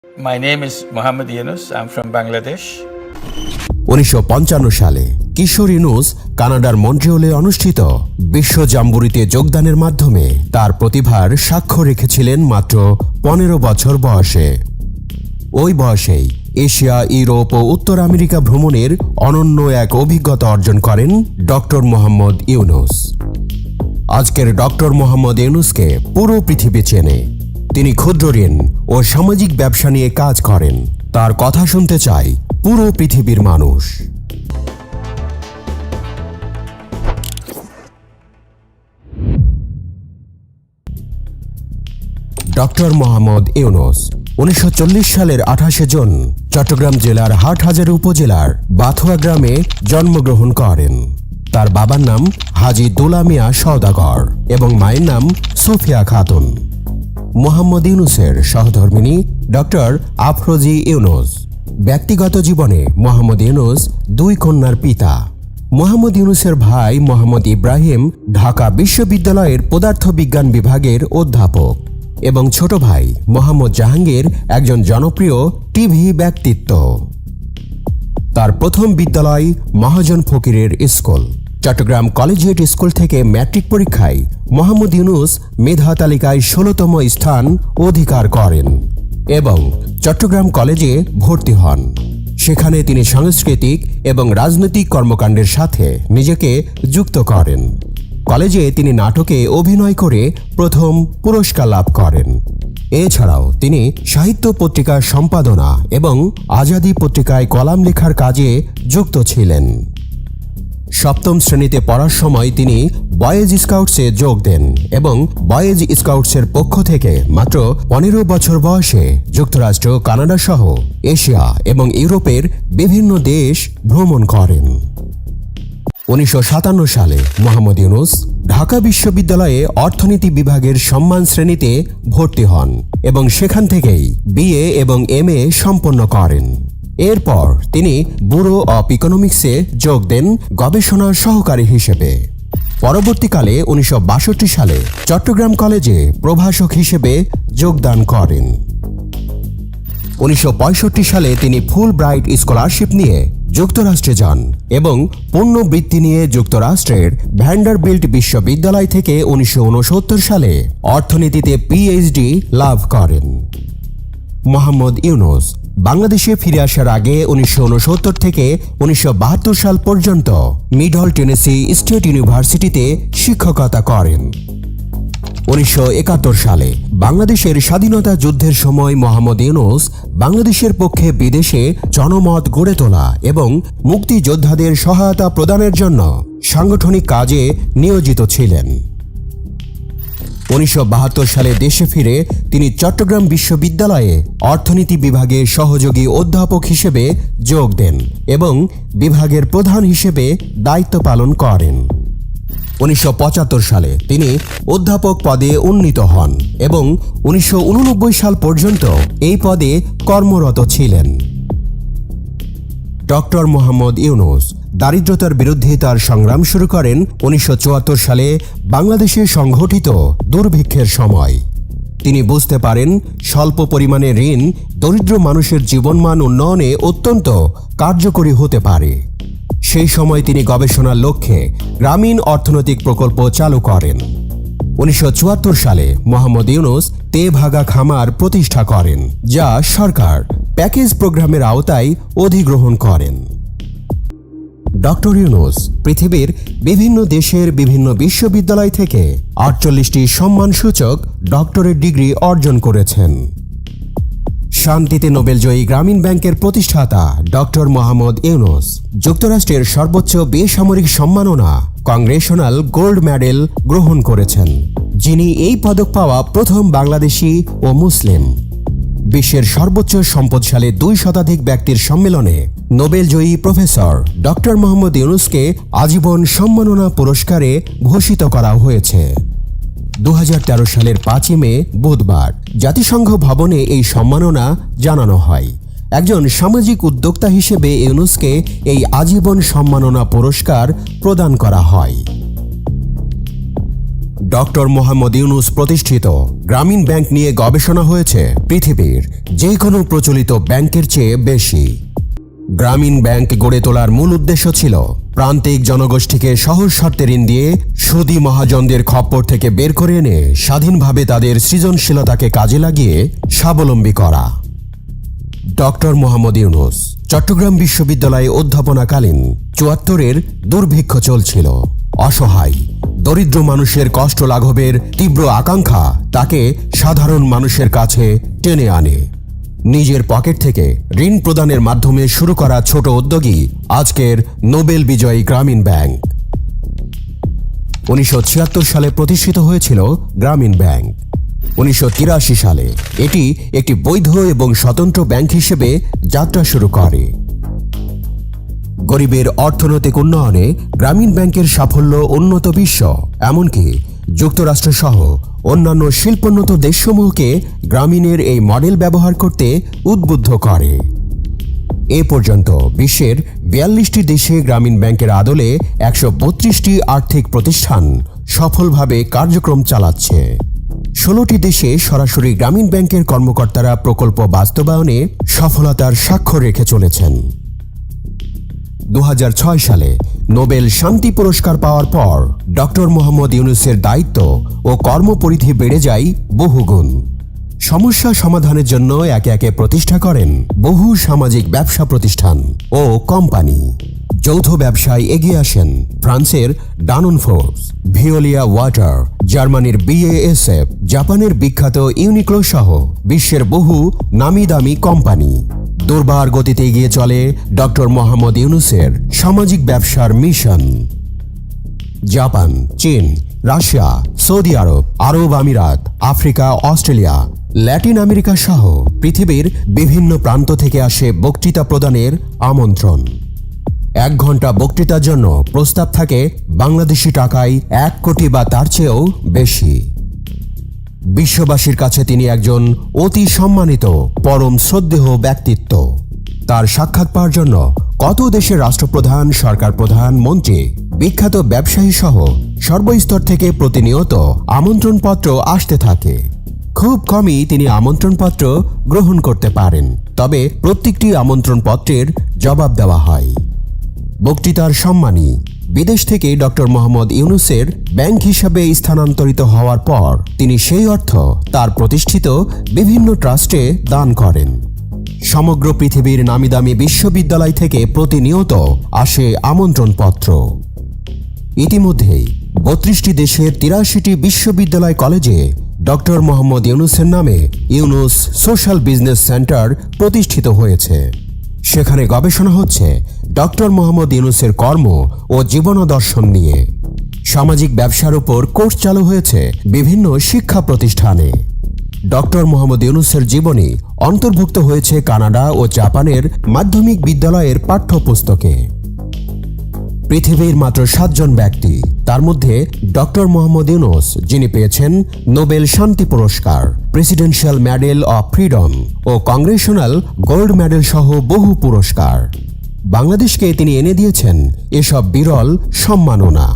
My name is Mohammed Yunus. I'm from Bangladesh. 1955 সালে কিশোর ইউনুস কানাডার মন্ট্রিয়লে অনুষ্ঠিত বিশ্ব জাম্বুরিতে যোগদানের মাধ্যমে তার প্রতিভার সাক্ষ্য রেখেছিলেন মাত্র 15 বছর বয়সে। ওই বয়সেই এশিয়া, ইউরোপ ও উত্তর আমেরিকা ভ্রমণের অনন্য এক অভিজ্ঞতা অর্জন করেন ডক্টর মোহাম্মদ ইউনুস। আজকের ডক্টর মোহাম্মদ ইউনুসকে পুরো পৃথিবী চেনে। তিনি ক্ষুদ্র ঋণ ও সামাজিক ব্যবসা নিয়ে কাজ করেন। তার কথা শুনতে চায় পুরো পৃথিবীর মানুষ। ডক্টর মোহাম্মদ ইউনুস 1940 সালের 28 জুন চট্টগ্রাম জেলার হাটহাজারী উপজেলার বাথুয়া গ্রামে জন্মগ্রহণ করেন। তার বাবার নাম হাজী দুলা মিয়া সওদাগর এবং মায়ের নাম সুফিয়া খাতুন। মোহাম্মদ ইউনুসের সহধর্মিণী ডক্টর আফরোজি ইউনুস। ব্যক্তিগত জীবনে মোহাম্মদ ইউনুস 2 কন্যার পিতা। মোহাম্মদ ইউনুসের ভাই মোহাম্মদ ইব্রাহিম ঢাকা বিশ্ববিদ্যালয়ের পদার্থবিজ্ঞান বিভাগের অধ্যাপক এবং ছোট ভাই মোহাম্মদ জাহাঙ্গীর একজন জনপ্রিয় টিভি ব্যক্তিত্ব। তার প্রথম বিদ্যালয় মহাজন ফকিরের স্কুল। চট্টগ্রাম কলেজিয়েট স্কুল থেকে ম্যাট্রিক পরীক্ষায় মোহাম্মদ ইউনুস মেধা তালিকায় 16তম স্থান অধিকার করেন এবং চট্টগ্রাম কলেজে ভর্তি হন। সেখানে তিনি সাংস্কৃতিক এবং রাজনৈতিক কর্মকাণ্ডের সাথে নিজেকে যুক্ত করেন। কলেজে তিনি নাটকে অভিনয় করে প্রথম পুরস্কার লাভ করেন। এছাড়াও তিনি সাহিত্য পত্রিকার সম্পাদনা এবং আজাদী পত্রিকায় কলাম লেখার কাজে যুক্ত ছিলেন। সপ্তম শ্রেণীতে পড়ার সময় তিনি বয়েজ স্কাউটসে যোগ দেন এবং বয়েজ স্কাউটসের পক্ষ থেকে মাত্র 15 বছর বয়সে যুক্তরাষ্ট্র, কানাডা সহ এশিয়া এবং ইউরোপের বিভিন্ন দেশ ভ্রমণ করেন। 1957 সালে মোহাম্মদ ইউনুস ঢাকা বিশ্ববিদ্যালয়ে অর্থনীতি বিভাগের সম্মান শ্রেণীতে ভর্তি হন এবং সেখান থেকেই বিএ এবং এমএ সম্পন্ন করেন। এরপর তিনি ব্যুরো অব ইকোনমিক্সে যোগ দেন গবেষণা সহকারী হিসেবে। পরবর্তীকালে 1962 সালে চট্টগ্রাম কলেজে প্রভাষক হিসেবে যোগদান করেন। 1965 সালে তিনি ফুল ব্রাইট স্কলারশিপ নিয়ে যুক্তরাষ্ট্রে যান এবং পূর্ণবৃত্তি নিয়ে যুক্তরাষ্ট্রের ভ্যান্ডারবিল্ট বিশ্ববিদ্যালয় থেকে 1969 সালে অর্থনীতিতে পিএইচডি লাভ করেন। মোহাম্মদ ইউনুস বাংলাদেশে ফিরে আসার আগে 1969 থেকে 1972 সাল পর্যন্ত মিডল টেনেসি স্টেট ইউনিভার্সিটিতে শিক্ষকতা করেন। 1971 সালে বাংলাদেশের স্বাধীনতা যুদ্ধের সময় মোহাম্মদ ইউনুস বাংলাদেশের পক্ষে বিদেশে জনমত গড়ে তোলা এবং মুক্তিযোদ্ধাদের সহায়তা প্রদানের জন্য সাংগঠনিক কাজে নিয়োজিত ছিলেন। 1972 সালে দেশে ফিরে তিনি চট্টগ্রাম বিশ্ববিদ্যালয়ে অর্থনীতি বিভাগে সহযোগী অধ্যাপক হিসেবে যোগ দেন এবং বিভাগের প্রধান হিসেবে দায়িত্ব পালন করেন। 1975 সালে তিনি অধ্যাপক পদে উন্নীত হন এবং 1989 সাল পর্যন্ত এই পদে কর্মরত ছিলেন। ডক্টর মোহাম্মদ ইউনুস দারিদ্রতার বিরুদ্ধে তার সংগ্রাম শুরু করেন 1974 সালে বাংলাদেশে সংঘটিত দুর্ভিক্ষের সময়। তিনি বুঝতে পারেন স্বল্প পরিমাণে ঋণ দরিদ্র মানুষের জীবনমান উন্নয়নে অত্যন্ত কার্যকরী হতে পারে। সেই সময় তিনি গবেষণার লক্ষ্যে গ্রামীণ অর্থনৈতিক প্রকল্প চালু করেন। 1974 সালে মোহাম্মদ ইউনুস তেভাগা খামার প্রতিষ্ঠা করেন, যা সরকার প্যাকেজ প্রোগ্রামের আওতায় অধিগ্রহণ করেন। ডক্টর ইউনুস পৃথিবীর বিভিন্ন দেশের বিভিন্ন বিশ্ববিদ্যালয় থেকে 48টি সম্মানসূচক ডক্টরেট ডিগ্রি অর্জন করেছেন। শান্তিতে নোবেলজয়ী গ্রামীণ ব্যাংকের প্রতিষ্ঠাতা ডক্টর মোহাম্মদ ইউনুস যুক্তরাষ্ট্রের সর্বোচ্চ বেসামরিক সম্মাননা কংগ্রেশনাল গোল্ড মেডেল গ্রহণ করেছেন, যিনি এই পদক পাওয়া প্রথম বাংলাদেশি ও মুসলিম। বিশ্বের সর্বোচ্চ সম্পদশালী 2 শতাধিক ব্যক্তির সম্মেলনে নোবেলজয়ী প্রফেসর ডক্টর মোহাম্মদ ইউনুসকে আজীবন সম্মাননা পুরস্কারে ভূষিত করা হয়েছে। 2013 সালের 5 মে বুধবার জাতিসংঘ ভবনে এই সম্মাননা জানানো হয়। একজন সামাজিক উদ্যোক্তা হিসেবে ইউনুসকে এই আজীবন সম্মাননা পুরস্কার প্রদান করা হয়। ডক্টর মোহাম্মদ ইউনুস প্রতিষ্ঠিত গ্রামীণ ব্যাংক নিয়ে গবেষণা হয়েছে পৃথিবীর যে কোনো প্রচলিত ব্যাংকের চেয়ে বেশি। গ্রামীণ ব্যাংক গড়ে তোলার মূল উদ্দেশ্য ছিল প্রান্তিক জনগোষ্ঠীকে সহজ শর্তে ঋণ দিয়ে সুদী মহাজনদের খপ্পর থেকে বের করে এনে স্বাধীনভাবে তাদের সৃজনশীলতাকে কাজে লাগিয়ে স্বাবলম্বী করা। ডক্টর মোহাম্মদ ইউনুস চট্টগ্রাম বিশ্ববিদ্যালয়ে অধ্যাপনাকালীন ৭৪-এর দুর্ভিক্ষ চলছিল। অসহায় দরিদ্র মানুষের কষ্ট লাঘবের তীব্র আকাঙ্ক্ষা তাকে সাধারণ মানুষের কাছে টেনে আনে। নিজের পকেট থেকে ঋণ প্রদানের মাধ্যমে শুরু করা ছোট উদ্যোগী আজকের নোবেল বিজয়ী গ্রামীণ ব্যাংক। ১৯৭৬ সালে প্রতিষ্ঠিত হয়েছিল গ্রামীণ ব্যাংক। ১৯৮৩ সালে এটি একটি বৈধ এবং স্বতন্ত্র ব্যাংক হিসেবে যাত্রা শুরু করে। গরিবের অর্থনৈতিক উন্নয়নে গ্রামীণ ব্যাংকের সাফল্য উন্নত বিশ্ব, এমনকি যুক্তরাষ্ট্রসহ অন্যান্য শিল্পোন্নত দেশসমূহকে গ্রামীণের এই মডেল ব্যবহার করতে উদ্বুদ্ধ করে। এ পর্যন্ত বিশ্বের ৪২টি দেশে গ্রামীণ ব্যাংকের আদলে ১৩২টি আর্থিক প্রতিষ্ঠান সফলভাবে কার্যক্রম চালাচ্ছে। ১৬টি দেশে সরাসরি গ্রামীণ ব্যাংকের কর্মকর্তারা প্রকল্প বাস্তবায়নে সফলতার স্বাক্ষর রেখে চলেছেন। ২০০৬ সালে নোবেল শান্তি পুরস্কার পাওয়ার পর ডক্টর মোহাম্মদ ইউনুসের দায়িত্ব ও কর্মপরিধি বেড়ে যায় বহুগুণ। সমস্যা সমাধানের জন্য একে একে প্রতিষ্ঠা করেন বহু সামাজিক ব্যবসা প্রতিষ্ঠান ও কোম্পানি। যৌথ ব্যবসায় এগিয়ে আসেন ফ্রান্সের ডানন ফোর্বস, ভিওলিয়া ওয়াটার, জার্মানির BASF, জাপানের বিখ্যাত ইউনিক্লো সহ বিশ্বের বহু নামি দামি কোম্পানি। দুর্বার গতিতে এগিয়ে চলে ডক্টর মোহাম্মদ ইউনুসের সামাজিক ব্যবসার মিশন। জাপান, চীন, রাশিয়া, সৌদি আরব, আরব আমিরাত, আফ্রিকা, অস্ট্রেলিয়া, ল্যাটিন আমেরিকা সহ পৃথিবীর বিভিন্ন প্রান্ত থেকে আসে বক্তৃতা প্রদানের আমন্ত্রণ। ১ ঘন্টা বক্তৃতার জন্য প্রস্তাব থাকে বাংলাদেশি টাকায় ১ কোটি বা তার চেয়েও বেশি। বিশ্ববাসীর কাছে তিনি একজন অতি সম্মানিত পরম শ্রদ্ধেয় ব্যক্তিত্ব। তার সাক্ষাৎ পাওয়ার জন্য কত দেশের রাষ্ট্রপ্রধান, সরকার প্রধান, মন্ত্রী, বিখ্যাত ব্যবসায়ী সহ সর্বস্তর থেকে প্রতিনিয়ত আমন্ত্রণপত্র আসতে থাকে। খুব কমই তিনি আমন্ত্রণপত্র গ্রহণ করতে পারেন, তবে প্রত্যেকটি আমন্ত্রণপত্রের জবাব দেওয়া হয়। বক্তৃতার সম্মানী বিদেশ থেকে ডক্টর মোহাম্মদ ইউনুসের ব্যাংক হিসাবে স্থানান্তরিত হওয়ার পর তিনি সেই অর্থ তার প্রতিষ্ঠিত বিভিন্ন ট্রাস্টে দান করেন। সমগ্র পৃথিবীর নামিদামি বিশ্ববিদ্যালয় থেকে প্রতিনিয়ত আসে আমন্ত্রণপত্র। ইতিমধ্যেই ৩২টি দেশের ৮৩টি বিশ্ববিদ্যালয় কলেজে ডক্টর মোহাম্মদ ইউনুসের নামে ইউনুস সোশ্যাল বিজনেস সেন্টার প্রতিষ্ঠিত হয়েছে। সেখানে গবেষণা হচ্ছে ডক্টর মোহাম্মদ ইউনুসের কর্ম ও জীবনাদর্শন নিয়ে। সামাজিক ব্যবসার উপর কোর্স চালু হয়েছে বিভিন্ন শিক্ষা প্রতিষ্ঠানে। ডক্টর মোহাম্মদ ইউনুসের জীবনী অন্তর্ভুক্ত হয়েছে কানাডা ও জাপানের মাধ্যমিক বিদ্যালয়ের পাঠ্যপুস্তকে। পৃথিবীর মাত্র 7 জন ব্যক্তি, তার মধ্যে ডক্টর মোহাম্মদ ইউনুস, যিনি পেয়েছেন নোবেল শান্তি পুরস্কার, প্রেসিডেন্সিয়াল মেডেল অফ ফ্রিডম ও কংগ্রেশনাল গোল্ড মেডেল সহ বহু পুরস্কার। বাংলাদেশকে তিনি এনে দিয়েছেন এসব বিরল সম্মাননা।